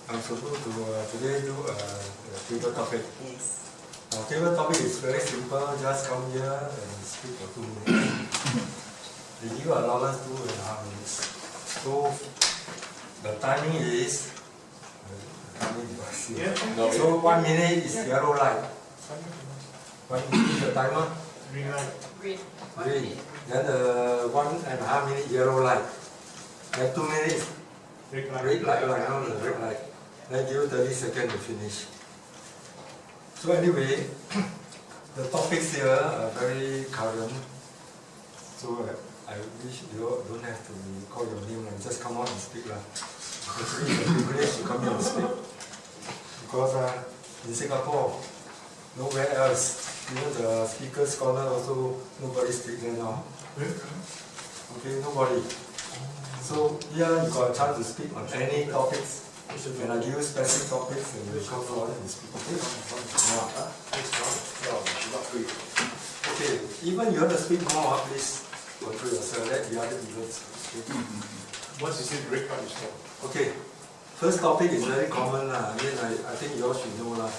I'm supposed to today do a table topic. Yes. Our table topic is very simple, just come here and speak for 2 minutes. They give allowance 2.5 minutes. So the timing is, so 1 minute is yellow light. 1 minute is the timer? Green light. Green. Then 1.5 minute yellow light. Then 2 minutes red light, the red light. Then give 30 seconds to finish. So anyway, the topics here are very current. So I wish you don't have to call your name and just come out and speak. Actually, it's a privilege to come here and speak. Because in Singapore, nowhere else, even the speaker's corner also, nobody speaks there now. Okay, nobody. So here you got a chance to speak on any topics. When I give you specific topics, and you come forward and speak. Okay, even you want to speak more, please control yourself. Let the other people speak. What is it? Red card is for? Okay, first topic is very common. I think you all should know.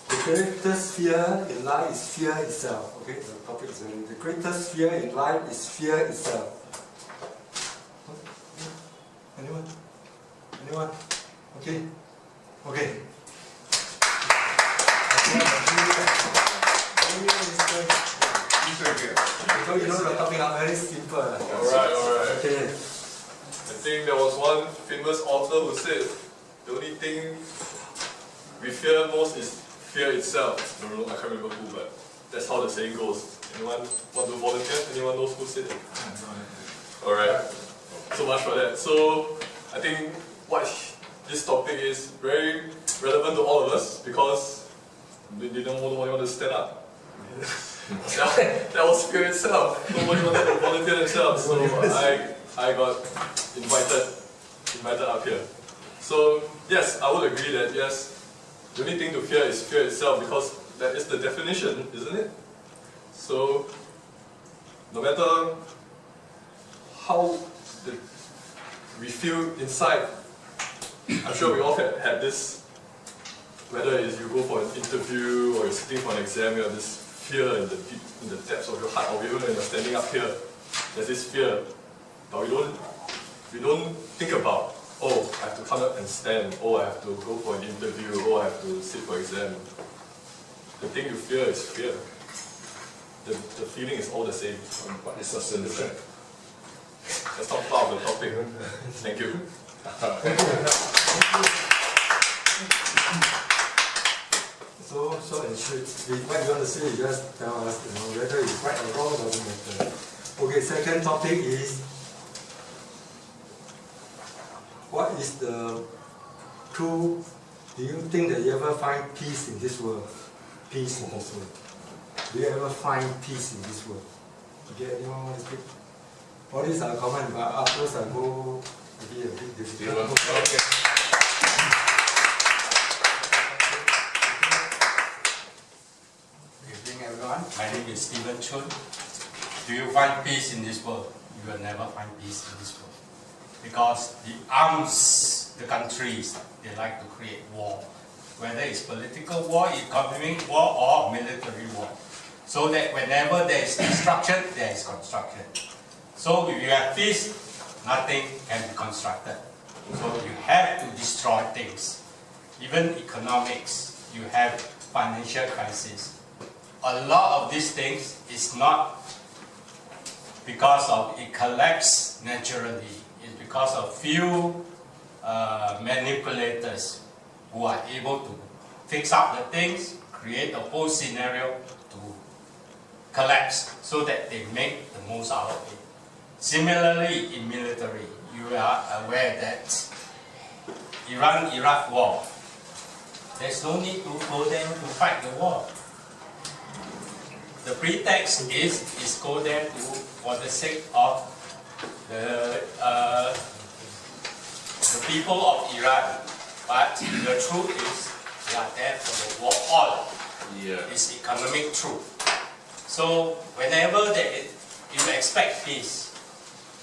The greatest fear in life is fear itself. Okay, the topic is the greatest fear in life is fear itself. Anyone? Anyone? Okay? Okay. So you know the topic are very simple. Alright. Okay. I think there was one famous author who said the only thing we fear most is fear itself. I don't know, I can't remember who, but that's how the saying goes. Anyone want to volunteer? Anyone knows who said it? Alright. So much for that. So I think what this topic is very relevant to all of us because they didn't want to stand up. that was fear itself. Nobody wanted to volunteer themselves. So I got invited up here. So yes, I would agree that yes, the only thing to fear is fear itself because that is the definition, isn't it? So no matter how we feel inside, I'm sure we all had this, whether it's you go for an interview or you're sitting for an exam, you have this fear in the depths of your heart, or even when you're standing up here, there's this fear. But we don't think about, oh, I have to come up and stand, oh, I have to go for an interview, oh, I have to sit for exam. The thing you fear is fear. The feeling is all the same. But it's a solution. That's not part of the topic. Thank you. So and sweet. What you want to say, you just tell us, whether it's right or wrong doesn't matter. Okay, second topic is what is the true, do you think that you ever find peace in this world? Peace in this world. Do you ever find peace in this world? Okay, anyone want to speak? All these are common, but afterwards I go maybe a bit difficult. Okay. Good evening, everyone. My name is Stephen Chun. Do you find peace in this world? You will never find peace in this world. Because the arms, the countries, they like to create war. Whether it's political war, economic war, or military war. So that whenever there is destruction, there is construction. So if you have peace, nothing can be constructed. So you have to destroy things. Even economics, you have financial crisis. A lot of these things is not because of it collapse naturally. It's because of few manipulators who are able to fix up the things, create a whole scenario to collapse so that they make the most out of it. Similarly, in military, you are aware that Iran-Iraq war, there's no need to go there to fight the war. The pretext is go there for the sake of the people of Iran. But the truth is, they are there for the war all. It's economic truth. So whenever you expect peace,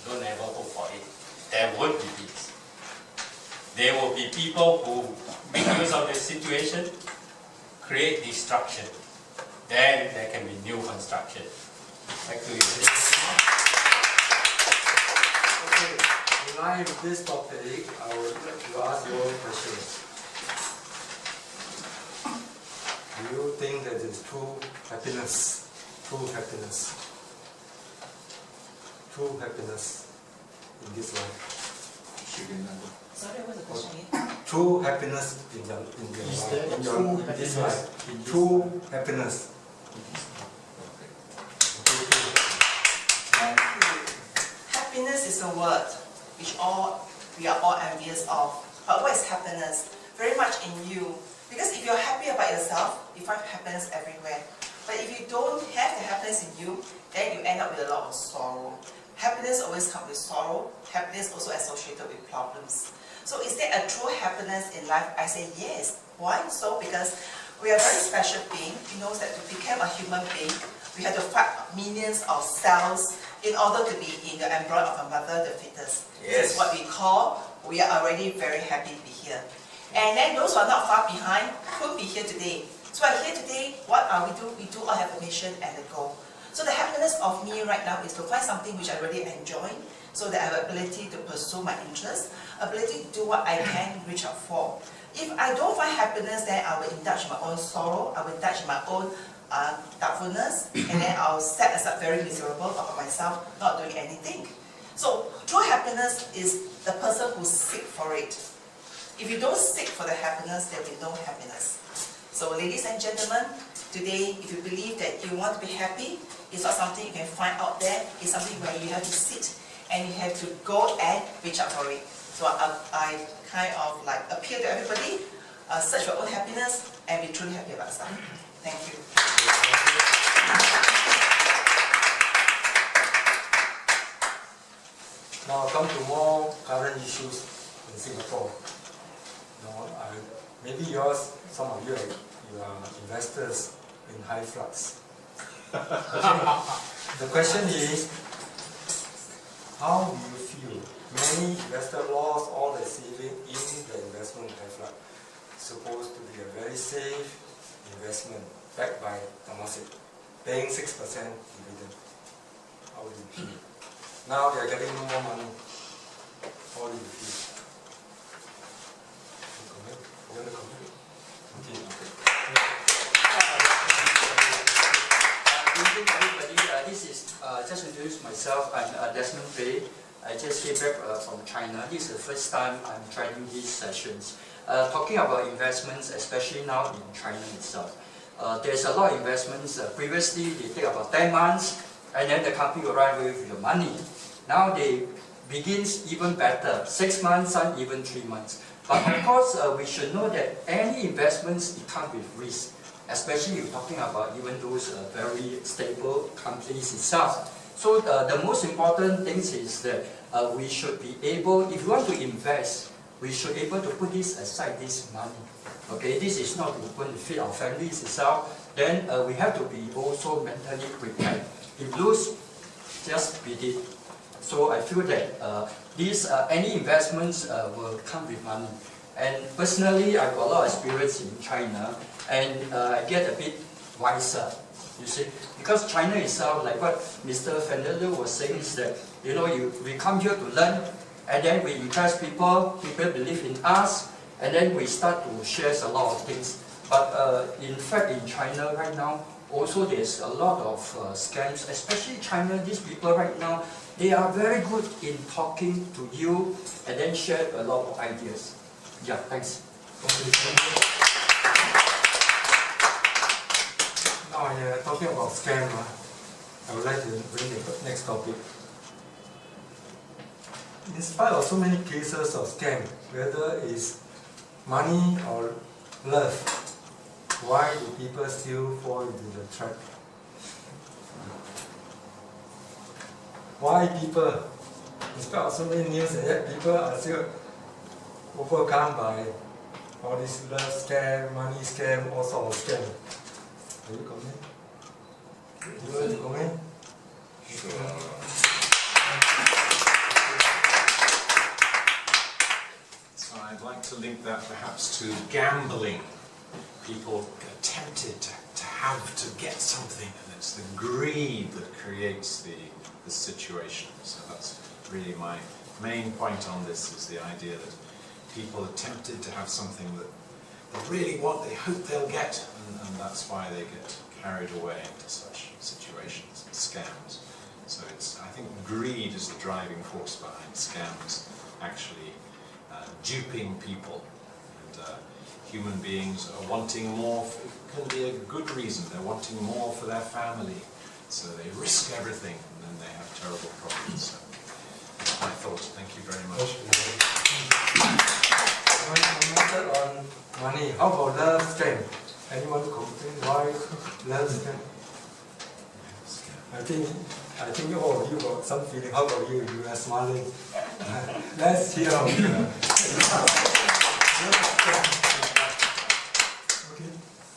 don't ever hope for it. There won't be peace. there will be people who make use of the situation, create destruction. Then there can be new construction. Back to you. Okay, in line with this topic, I would like to ask you all questions. Do you think that there is true happiness? True happiness. True happiness in this life. Sorry, what's the question again? True happiness in this life. True happiness. Happiness is a word which we are all envious of. But what is happiness? Very much in you. Because if you're happy about yourself, you find happiness everywhere. But if you don't have the happiness in you, then you end up with a lot of sorrow. Happiness always comes with sorrow. Happiness also associated with problems. So is there a true happiness in life? I say yes. Why so? Because we are very special beings. You know that to become a human being, we have to fight millions of cells in order to be in the embryo of a mother, the fetus. Yes. This is what we call, we are already very happy to be here. And then those who are not far behind could be here today. So here today, what do? We do all have a mission and a goal. So the happiness of me right now is to find something which I really enjoy, so that I have ability to pursue my interests, ability to do what I can reach out for. If I don't find happiness, then I will indulge in my own sorrow, I will indulge in my own doubtfulness, and then I'll set myself very miserable about myself, not doing anything. So true happiness is the person who seeks for it. If you don't seek for the happiness, there will be no happiness. So ladies and gentlemen, today, if you believe that you want to be happy, it's not something you can find out there, it's something where you have to sit and you have to go and reach out for it. So I kind of like appeal to everybody, search for your own happiness and be truly happy about yourself. Thank you. Now come to more current issues in Singapore. Now, maybe yours, some of you are investors in high flux. The question is, how do you feel? Many investors lost all their saving in the investment in high flux. Supposed to be a very safe investment backed by Temasek, paying 6% dividend. How do you feel? Now they are getting more money. How do you feel? You want to comment? Okay. Good evening, everybody. This is just to introduce myself. I'm Desmond Fei. I just came back from China. This is the first time I'm trying these sessions. Talking about investments, especially now in China itself. There's a lot of investments. Previously, they take about 10 months, and then the company will run away with your money. Now they begins even better, 6 months, some even 3 months. But of course, we should know that any investments, it comes with risk. Especially you're talking about even those very stable companies itself. So the most important thing is that we should be able, if you want to invest, we should be able to put this aside, this money. Okay, this is not going to feed our families itself. Then we have to be also mentally prepared. If lose, just beat it. So I feel that any investments will come with money. And personally, I've got a lot of experience in China, and I get a bit wiser, you see. Because China itself, like what Mr. Fernando was saying, is that, you know, we come here to learn, and then we impress people, people believe in us, and then we start to share a lot of things. But in fact, in China right now, also there's a lot of scams, especially China. These people right now, they are very good in talking to you and then share a lot of ideas. Yeah, thanks. Now, talking about scam, I would like to bring the next topic. In spite of so many cases of scam, whether it's money or love, why do people still fall into the trap? Why people, in spite of so many news, and yet people are still overcome by all this love scam, money scam, all sorts of scam? Will you comment? Do you want to comment? I'd like to link that perhaps to gambling. People are tempted to have to get something, and it's the greed that creates the situation. So that's really my main point on this, is the idea that people are tempted to have something that they really want, they hope they'll get, and that's why they get carried away into such situations and scams. So I think greed is the driving force behind scams, actually duping people. And human beings are wanting more, it can be a good reason, they're wanting more for their family. So they risk everything, and then they have terrible problems. So that's my thoughts. Thank you very much. Commented on money. How about love scam? Anyone complain why love scam? I think all of you got some feeling. How about you? You are smiling. Let's hear. Okay.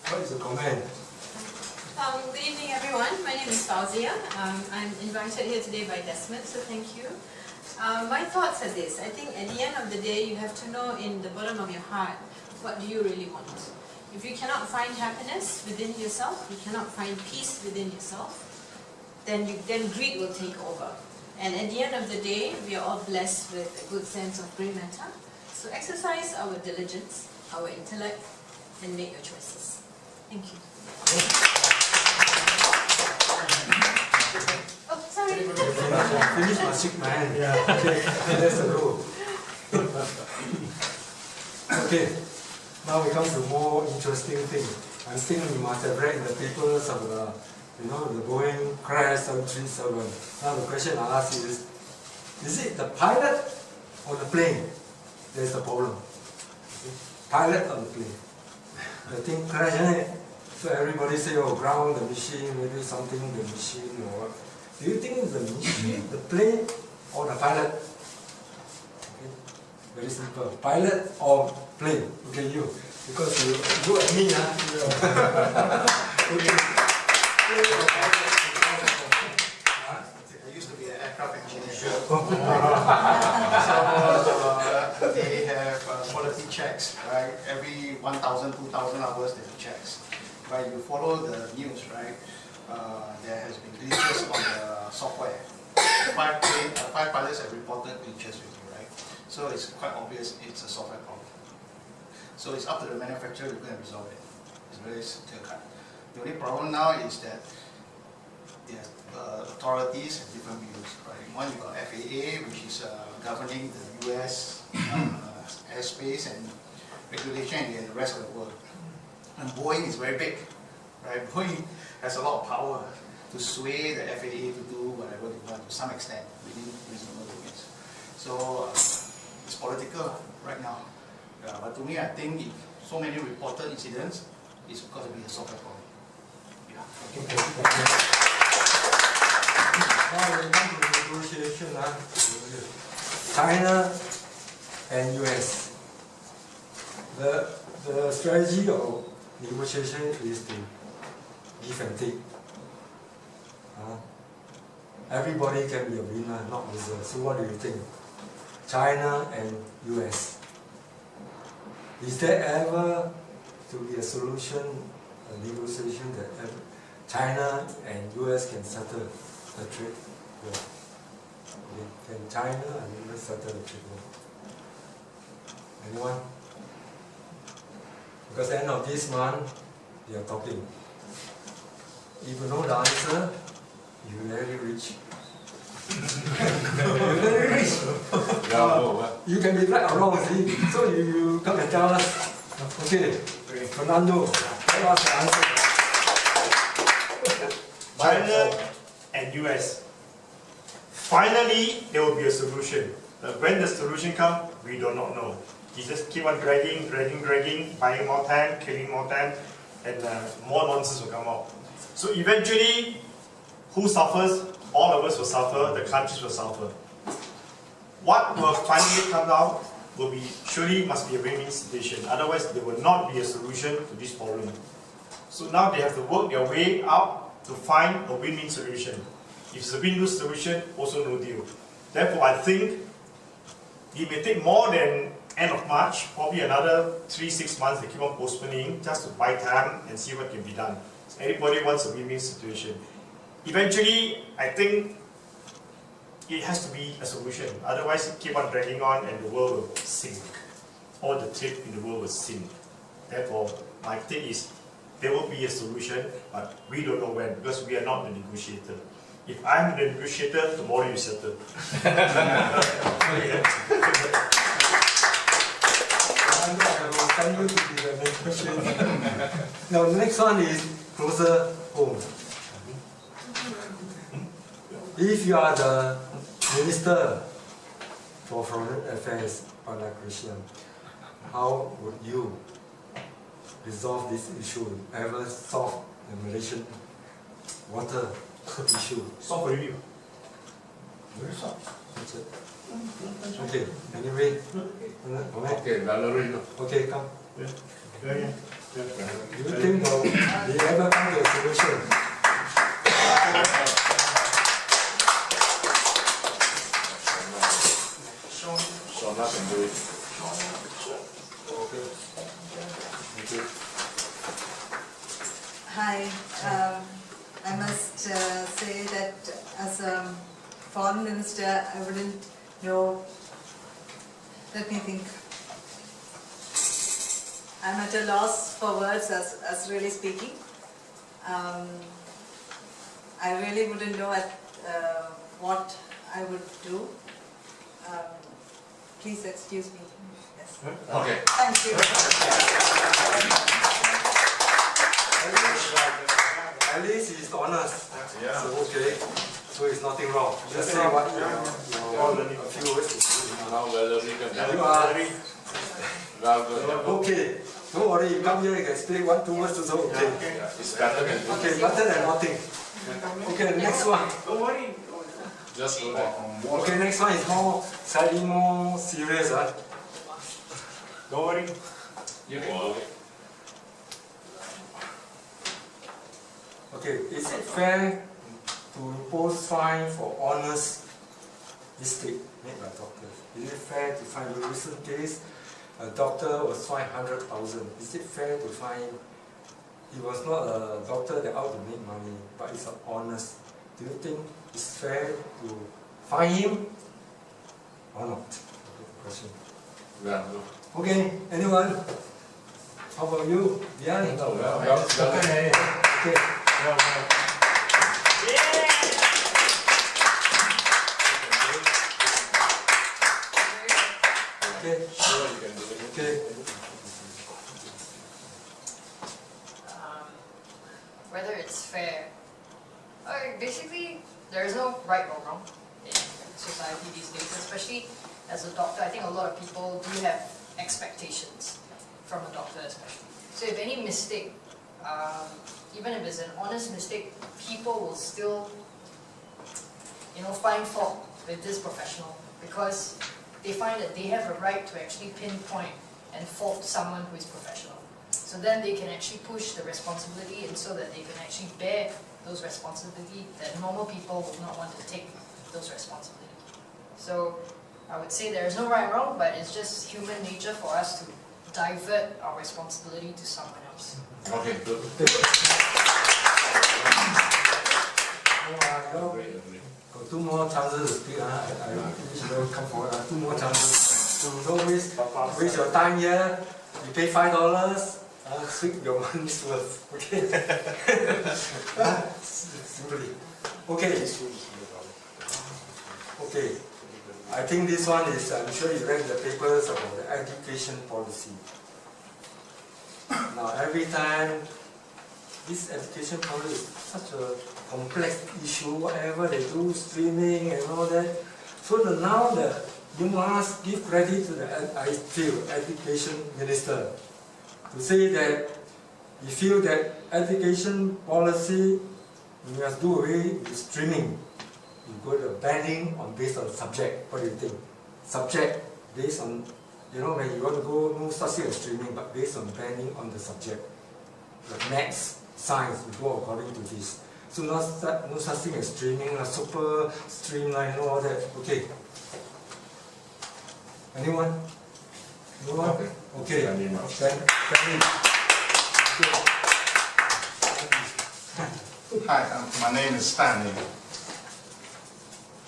What is the comment? Good evening, everyone. My name is Fauzia. I'm invited here today by Desmond, so thank you. My thoughts are this. I think at the end of the day, you have to know in the bottom of your heart, what do you really want? If you cannot find happiness within yourself, you cannot find peace within yourself, then greed will take over. And at the end of the day, we are all blessed with a good sense of grey matter. So exercise our diligence, our intellect, and make your choices. Thank you. Oh, sorry. Finish my sick man. Yeah. Okay, that's the rule. Okay, now we come to more interesting thing. I think you must have read in the papers of the Boeing crash 737. Now the question I ask is it the pilot or the plane that is the problem? Pilot or the plane? The thing crashed, isn't it? So everybody say, oh, ground the machine, maybe something the machine or what. Do you think it's the machine, the plane, or the pilot? Okay. Very simple. Pilot or plane? Okay, you. Because you and me, okay. I used to be an aircraft engineer. So they have quality checks, right? Every 1,000, 2,000 hours they have checks. Right? You follow the news, right? There has been glitches on the software. Five pilots have reported glitches with you, right? So it's quite obvious it's a software problem. So it's up to the manufacturer to go and resolve it. It's very clear cut. The only problem now is that authorities have different views, right? One, you got FAA, which is governing the US airspace and regulation in the rest of the world. And Boeing is very big, right? Boeing has a lot of power to sway the FAA to do whatever they want to some extent within reasonable limits. So it's political right now. But to me, I think if so many reported incidents, it's because of a software problem. Now we come to negotiation. China and US. The strategy of negotiation is to give and take. Everybody can be a winner, not loser. So what do you think? China and US. Is there ever to be a solution, a negotiation that China and US can settle the trade war? Can China and US settle the trade war? Anyone? Because at the end of this month, they are talking. If you know the answer, you're very rich. You're very rich. You can be right or wrong, see? So you come and tell us. Okay, Fernando, tell us the answer. China and US. Finally, there will be a solution. But when the solution comes, we do not know. You just keep on dragging, buying more time, killing more time, and more nonsense will come out. So eventually, who suffers? All of us will suffer, the countries will suffer. What will finally come out will be, surely must be a win-win situation. Otherwise, there will not be a solution to this problem. So now they have to work their way out to find a win-win solution. If it's a win-lose solution, also no deal. Therefore, I think it may take more than end of March, probably another 3-6 months, they keep on postponing just to buy time and see what can be done. So everybody wants a win-win situation. Eventually, I think it has to be a solution. Otherwise, it keep on dragging on and the world will sink. All the trade in the world will sink. Therefore, my take is there will be a solution, but we don't know when because we are not the negotiator. If I'm the negotiator, tomorrow you settle. I will send you to be the negotiator. Now, the next one is closer home. If you are the Minister for Foreign Affairs, Pandai Krishnan, how would you resolve this issue? Ever solve the Malaysian water issue? Solve for you. Very soft. Okay, anyway. Okay, Valerie. Okay, come. Yeah. Do you think they ever come to a solution? So nothing to it. Okay. Thank you. Hi, I must say that as a foreign minister, I wouldn't know. Let me think. I'm at a loss for words as really speaking. I really wouldn't know what I would do. Please excuse me. Yes. Okay. Thank you. At least he's honest. Yeah. So okay. So it's nothing wrong. Just say what a few words to say. Now Valerie can You help. are okay. Don't worry, you come here, you can speak 1-2 words also okay. Yeah, it's better than Okay, better than nothing. Okay, next one. Don't worry. just go there. Okay, next one is slightly more serious. Don't worry. You can go. Okay, is it fair to impose fine for honest mistake made by doctors? Is it fair to fine? In a recent case, a doctor was fined 100,000. Is it fair to fine? He was not a doctor that out to make money, but he's honest. Do you think it's fair to fine him or not? Question. Yeah, go. Okay, anyone? How about you? Yeah. Okay. Okay. Okay. Sure, you can do it. Okay. Whether it's fair. Basically, there is no right or wrong in society these days, especially as a doctor. I think a lot of people do have expectations from a doctor especially. So if any mistake, even if it's an honest mistake, people will still, find fault with this professional because they find that they have a right to actually pinpoint and fault someone who is professional. So then they can actually push the responsibility and so that they can actually bear those responsibilities that normal people would not want to take those responsibilities. So I would say there is no right or wrong, but it's just human nature for us to divert our responsibility to someone else. Okay, good. Got 2 more chances to speak. I will come forward. 2 more chances. So don't waste your time here. You pay $5. Speak your money's worth. Okay. Simply. Okay. Okay. I think this one is, I'm sure you read the papers about the education policy. Now every time, this education policy is such a complex issue, whatever they do, streaming and all that. So now you must give credit to the, I feel, education minister to say that we feel that education policy, we must do away with streaming. You go to banning based on subject. What do you think? Subject based on, when you want to go, no such thing as streaming, but based on banning on the subject. Like maths, science, you go according to this. So no such thing as streaming, super streamline, all that. Okay. Anyone? No one? Okay. Hi, my name is Stanley.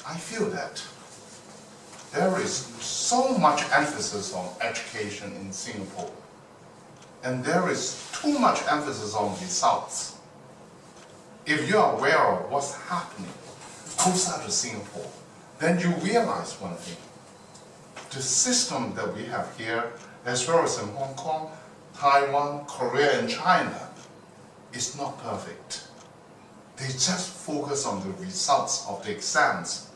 I feel that there is so much emphasis on education in Singapore, and there is too much emphasis on results. If you are aware of what's happening outside of Singapore, then you realize one thing. The system that we have here, as well as in Hong Kong, Taiwan, Korea, and China, is not perfect. They just focus on the results of the exams.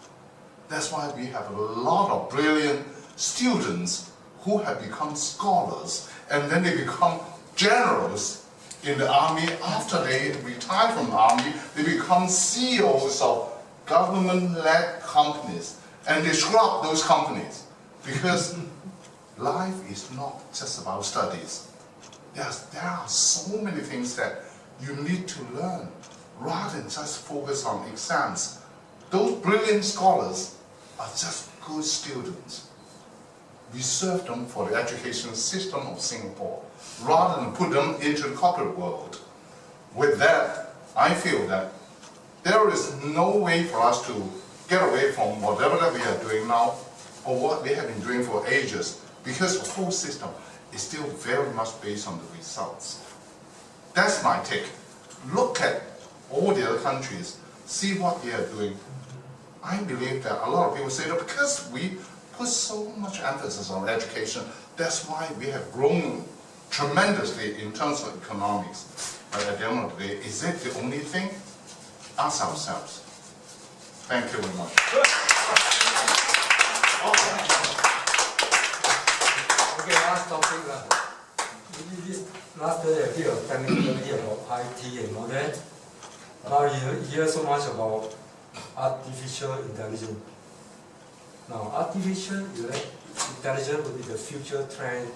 That's why we have a lot of brilliant students who have become scholars, and then they become generals in the army. After they retire from the army, they become CEOs of government-led companies, and they screw up those companies, because life is not just about studies. There are so many things that you need to learn, rather than just focus on exams. Those brilliant scholars are just good students. We serve them for the education system of Singapore, rather than put them into the corporate world. With that, I feel that there is no way for us to get away from whatever that we are doing now, or what we have been doing for ages, because the whole system is still very much based on the results. That's my take. Look at all the other countries, see what they are doing. I believe that a lot of people say that because we put so much emphasis on education, that's why we have grown tremendously in terms of economics. But at the end of the day, is it the only thing? Ask ourselves. Thank you very much. Okay, last topic. This last day a bit of technically about IT and all that. Now you hear so much about artificial intelligence. Now, artificial intelligence will be the future trend,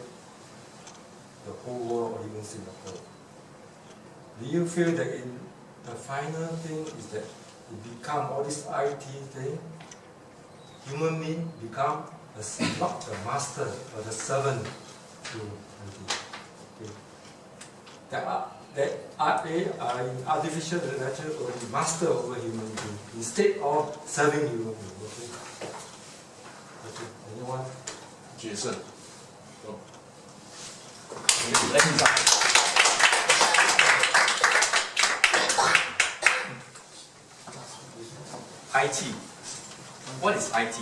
the whole world or even Singapore. Do you feel that in the final thing is that it become all this IT thing, human being become not the master or the servant to IT. Okay. That artificial intelligence will be master over human being instead of serving human being. Okay. Okay. Anyone? Jason. Oh. IT. What is IT?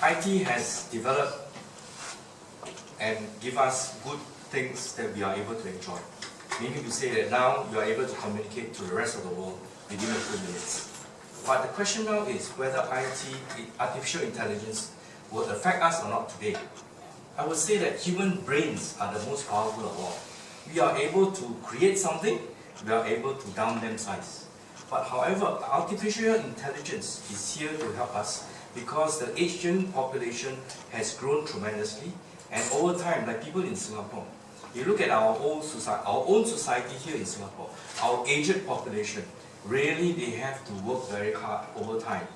IT has developed and give us good things that we are able to enjoy. Meaning to say that now you are able to communicate to the rest of the world within a few minutes. But the question now is whether artificial intelligence will affect us or not today. I would say that human brains are the most powerful of all. We are able to create something, we are able to downsize. But however, artificial intelligence is here to help us because the Asian population has grown tremendously, and over time, like people in Singapore, you look at our own society here in Singapore, our aged population, really they have to work very hard over time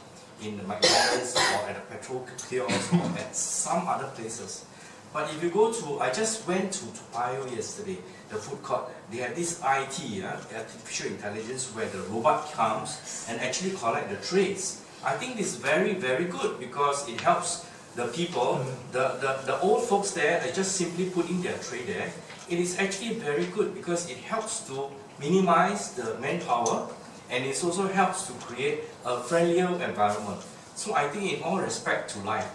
in the McDonald's or at a petrol kiosk or at some other places. But if you go to, I just went to Toa Payoh yesterday, the food court, they have this IT, artificial intelligence, where the robot comes and actually collect the trays. I think this is very, very good because it helps the people, the old folks there, they just simply putting their tray there. It is actually very good because it helps to minimize the manpower, and it also helps to create a friendlier environment. So I think in all respect to life,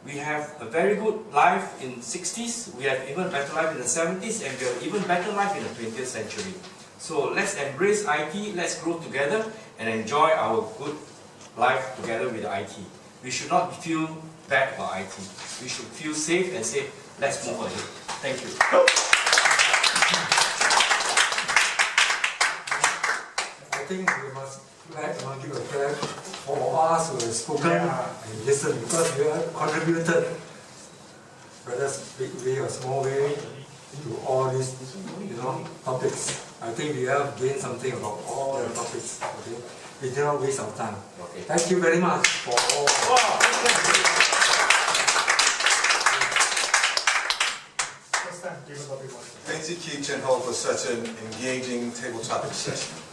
we have a very good life in the 60s, we have even better life in the 70s, and we have even better life in the 20th century. So let's embrace IT, let's grow together and enjoy our good life together with IT. We should not feel bad about IT. We should feel safe and say, let's move ahead. Thank you. I think we must give a clap for us who have spoken and listened, because we have contributed, whether big way or small way, to all these topics. I think we have gained something about all the topics. Okay? We did not waste our time. Okay. Thank you very much for all. next time, table topic 1. Thank you, Keith Chen Ho, for such an engaging table topic session.